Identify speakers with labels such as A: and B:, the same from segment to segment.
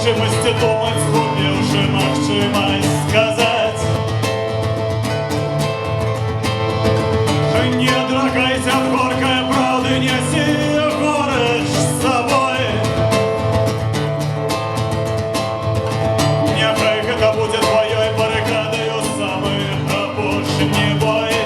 A: магчымасці думаць, згубіўшы магчымасць сказаць. Не драгайся ад горкай праўды, нясі горыч з сабой. Няхай гэта будзе тваёй барыкадаю самы апошні бой.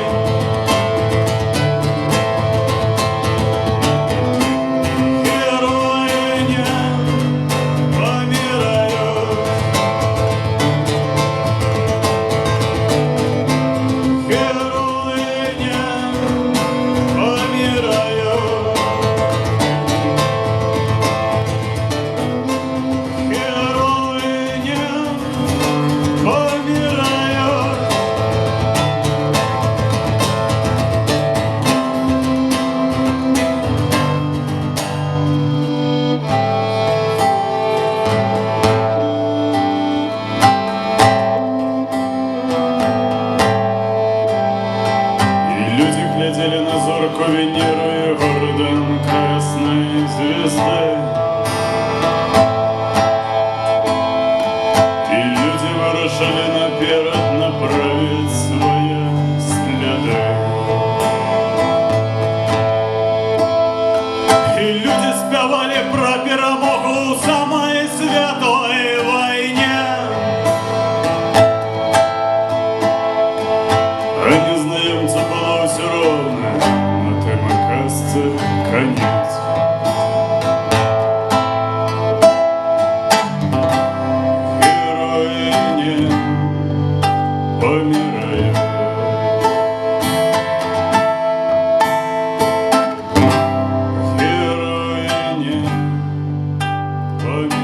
A: Люди глядели на зорку Венеры, орден красной звезды. И люди вырушили наперед направить свои следы. И люди спявали про перемогу у самой святой войне. А незнайомцу было все ровно, но тем оказывается конец. Герои не помирают. Герои не помирают.